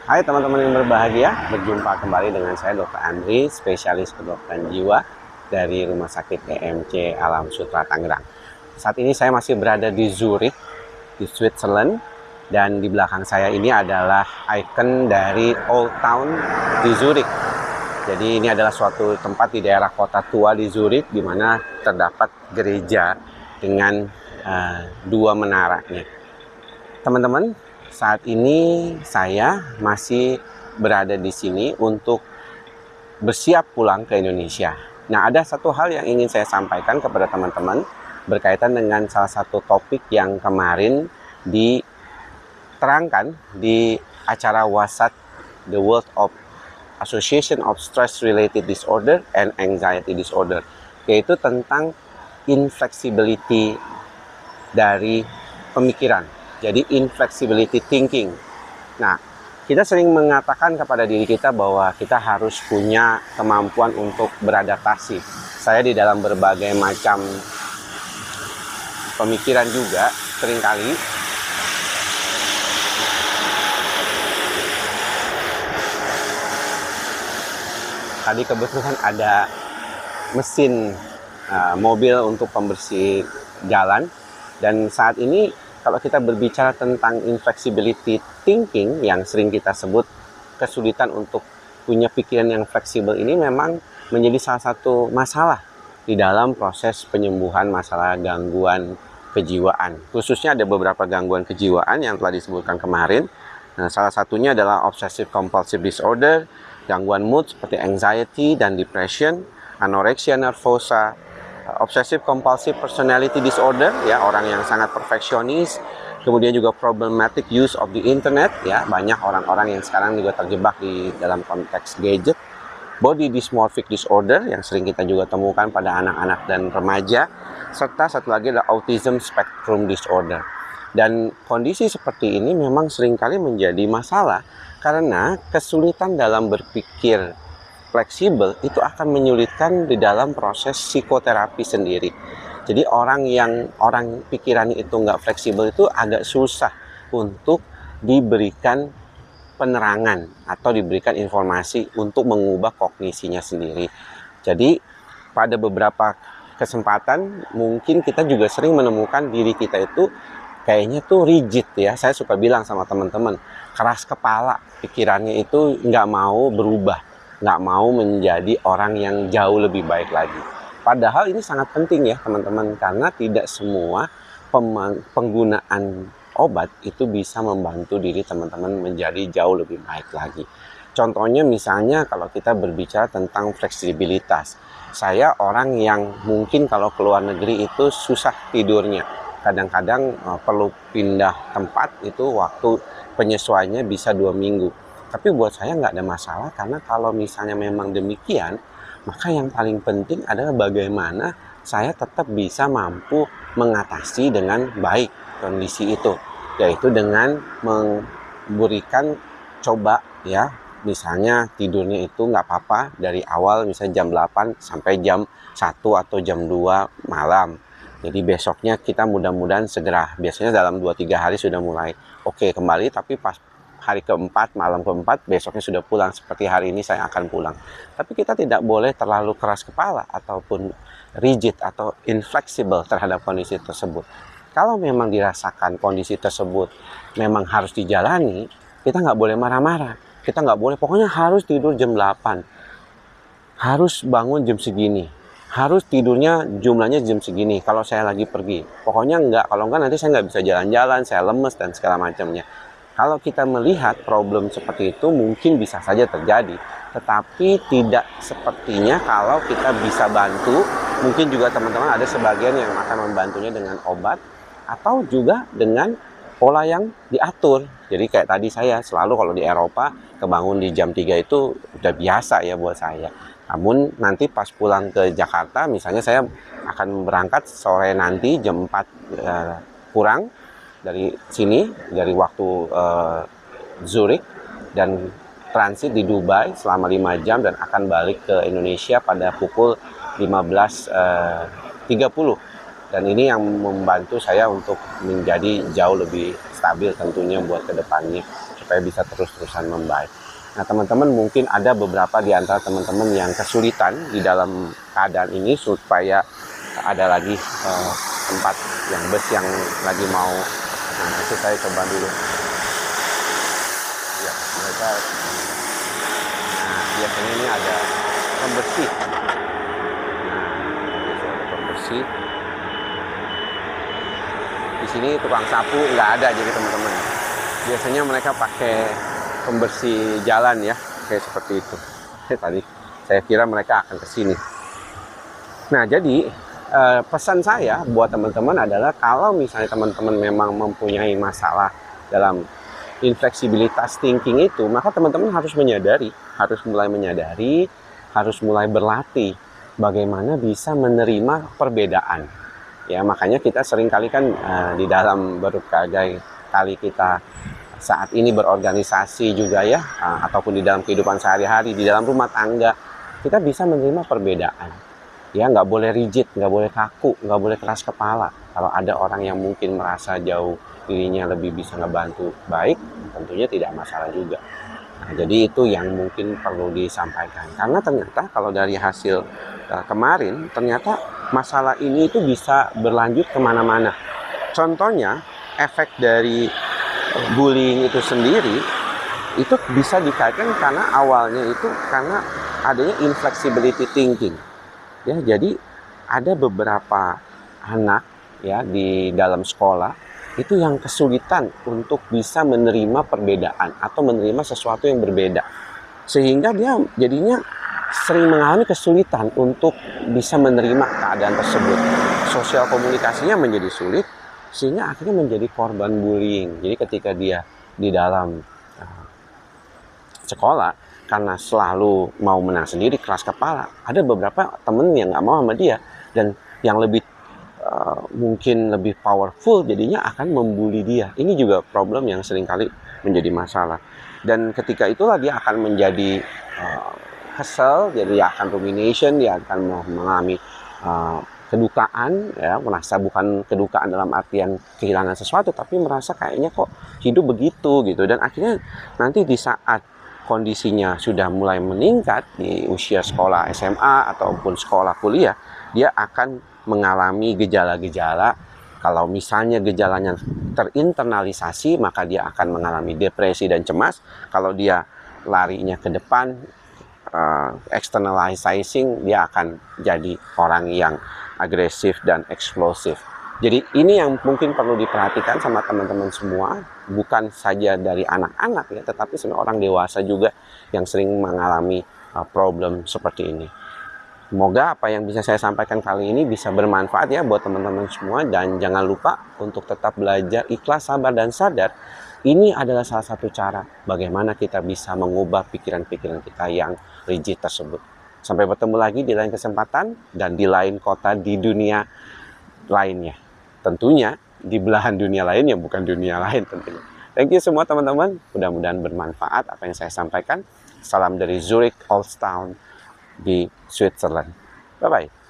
Hai teman-teman yang berbahagia, berjumpa kembali dengan saya Dr. Andri, spesialis kedokteran jiwa dari Rumah Sakit EMC Alam Sutera Tangerang. Saat ini saya masih berada di Zurich, di Switzerland, dan di belakang saya ini adalah ikon dari Old Town di Zurich. Jadi ini adalah suatu tempat di daerah kota tua di Zurich, di mana terdapat gereja dengan dua menaranya. Teman-teman, saat ini saya masih berada di sini untuk bersiap pulang ke Indonesia. Nah, ada satu hal yang ingin saya sampaikan kepada teman-teman berkaitan dengan salah satu topik yang kemarin diterangkan di acara WASAD, The World of Association of Stress Related Disorder and Anxiety Disorder, yaitu tentang inflexibility dari pemikiran. Jadi inflexibility thinking. Nah, kita sering mengatakan kepada diri kita bahwa kita harus punya kemampuan untuk beradaptasi. Saya di dalam berbagai macam pemikiran juga seringkali tadi kebetulan ada mesin mobil untuk pembersih jalan, dan saat ini kalau kita berbicara tentang inflexibility thinking yang sering kita sebut kesulitan untuk punya pikiran yang fleksibel, ini memang menjadi salah satu masalah di dalam proses penyembuhan masalah gangguan kejiwaan. Khususnya ada beberapa gangguan kejiwaan yang telah disebutkan kemarin. Nah, salah satunya adalah obsessive compulsive disorder, gangguan mood seperti anxiety dan depression, anorexia nervosa, obsessive compulsive personality disorder, ya, orang yang sangat perfeksionis, kemudian juga problematic use of the internet, ya, banyak orang-orang yang sekarang juga terjebak di dalam konteks gadget, body dysmorphic disorder yang sering kita juga temukan pada anak-anak dan remaja, serta satu lagi adalah autism spectrum disorder. Dan kondisi seperti ini memang seringkali menjadi masalah karena kesulitan dalam berpikir fleksibel itu akan menyulitkan di dalam proses psikoterapi sendiri. Jadi orang pikirannya itu nggak fleksibel itu agak susah untuk diberikan penerangan atau diberikan informasi untuk mengubah kognisinya sendiri. Jadi pada beberapa kesempatan mungkin kita juga sering menemukan diri kita itu kayaknya tuh rigid, ya. Saya suka bilang sama teman-teman, keras kepala, pikirannya itu nggak mau berubah, nggak mau menjadi orang yang jauh lebih baik lagi. Padahal ini sangat penting, ya teman-teman, karena tidak semua penggunaan obat itu bisa membantu diri teman-teman menjadi jauh lebih baik lagi. Contohnya misalnya kalau kita berbicara tentang fleksibilitas. Saya orang yang mungkin kalau keluar negeri itu susah tidurnya. Kadang-kadang perlu pindah tempat, itu waktu penyesuaiannya bisa 2 minggu. Tapi buat saya nggak ada masalah, karena kalau misalnya memang demikian, maka yang paling penting adalah bagaimana saya tetap bisa mampu mengatasi dengan baik kondisi itu, yaitu dengan memberikan coba, ya, misalnya tidurnya itu nggak apa-apa dari awal, misalnya jam 8 sampai jam 1 atau jam 2 malam. Jadi besoknya kita mudah-mudahan segera, biasanya dalam 2-3 hari sudah mulai oke kembali, tapi pas hari keempat, malam keempat, besoknya sudah pulang. Seperti hari ini saya akan pulang. Tapi kita tidak boleh terlalu keras kepala ataupun rigid atau infleksibel terhadap kondisi tersebut. Kalau memang dirasakan kondisi tersebut memang harus dijalani, kita nggak boleh marah-marah. Kita nggak boleh, pokoknya harus tidur jam 8. Harus bangun jam segini. Harus tidurnya jumlahnya jam segini kalau saya lagi pergi. Pokoknya enggak, kalau enggak nanti saya nggak bisa jalan-jalan, saya lemes dan segala macamnya. Kalau kita melihat problem seperti itu mungkin bisa saja terjadi, tetapi tidak sepertinya kalau kita bisa bantu. Mungkin juga teman-teman ada sebagian yang akan membantunya dengan obat atau juga dengan pola yang diatur. Jadi kayak tadi saya selalu kalau di Eropa kebangun di jam 3 itu udah biasa ya buat saya. Namun nanti pas pulang ke Jakarta, misalnya saya akan berangkat sore nanti jam 4 kurang dari sini, dari waktu Zurich, dan transit di Dubai selama 5 jam dan akan balik ke Indonesia pada pukul 15.30. Dan ini yang membantu saya untuk menjadi jauh lebih stabil tentunya buat kedepannya. supaya bisa terus-terusan membaik. Nah, teman-teman mungkin ada beberapa di antara teman-teman yang kesulitan di dalam keadaan ini supaya ada lagi tempat yang bus yang lagi mau. Nah, itu saya coba dulu. Ya, mereka. Nah, biasanya ini ada pembersih. Nah, biasanya ada pembersih. Di sini tukang sapu nggak ada, jadi teman-teman. Biasanya mereka pakai pembersih jalan ya, kayak seperti itu. Tadi saya kira mereka akan ke sini. Nah, jadi pesan saya buat teman-teman adalah kalau misalnya teman-teman memang mempunyai masalah dalam infleksibilitas thinking itu, maka teman-teman harus mulai menyadari, harus mulai berlatih bagaimana bisa menerima perbedaan. Ya, makanya kita sering kali kan di dalam berbagai kali kita saat ini berorganisasi juga ya, ataupun di dalam kehidupan sehari-hari, di dalam rumah tangga, kita bisa menerima perbedaan. Ya, nggak boleh rigid, nggak boleh kaku, nggak boleh keras kepala. Kalau ada orang yang mungkin merasa jauh dirinya lebih bisa ngebantu baik, tentunya tidak masalah juga. Nah, jadi itu yang mungkin perlu disampaikan. Karena ternyata kalau dari hasil kemarin, ternyata masalah ini itu bisa berlanjut kemana-mana. Contohnya, efek dari bullying itu sendiri, itu bisa dikaitkan karena awalnya itu karena adanya inflexibility thinking. Ya, jadi ada beberapa anak ya di dalam sekolah itu yang kesulitan untuk bisa menerima perbedaan atau menerima sesuatu yang berbeda. Sehingga dia jadinya sering mengalami kesulitan untuk bisa menerima keadaan tersebut. Sosial komunikasinya menjadi sulit sehingga akhirnya menjadi korban bullying. Jadi ketika dia di dalam sekolah karena selalu mau menang sendiri, keras kepala, ada beberapa temen yang nggak mau sama dia dan yang lebih mungkin lebih powerful jadinya akan membuli dia. Ini juga problem yang seringkali menjadi masalah. Dan ketika itulah dia akan menjadi kesel, jadi dia akan rumination, dia akan mengalami kedukaan, ya, merasa bukan kedukaan dalam artian kehilangan sesuatu, tapi merasa kayaknya kok hidup begitu gitu. Dan akhirnya nanti di saat kondisinya sudah mulai meningkat di usia sekolah SMA ataupun sekolah kuliah, dia akan mengalami gejala-gejala. Kalau misalnya gejalanya terinternalisasi, maka dia akan mengalami depresi dan cemas. Kalau dia larinya ke depan, externalizing, dia akan jadi orang yang agresif dan eksplosif. Jadi ini yang mungkin perlu diperhatikan sama teman-teman semua, bukan saja dari anak-anak ya, tetapi sebenarnya orang dewasa juga yang sering mengalami problem seperti ini. Semoga apa yang bisa saya sampaikan kali ini bisa bermanfaat ya buat teman-teman semua, dan jangan lupa untuk tetap belajar ikhlas, sabar, dan sadar. Ini adalah salah satu cara bagaimana kita bisa mengubah pikiran-pikiran kita yang rigid tersebut. Sampai bertemu lagi di lain kesempatan dan di lain kota di dunia lainnya. Tentunya di belahan dunia lain yang bukan dunia lain tentunya. Thank you semua teman-teman. Mudah-mudahan bermanfaat apa yang saya sampaikan. Salam dari Zurich Old Town di Switzerland. Bye-bye.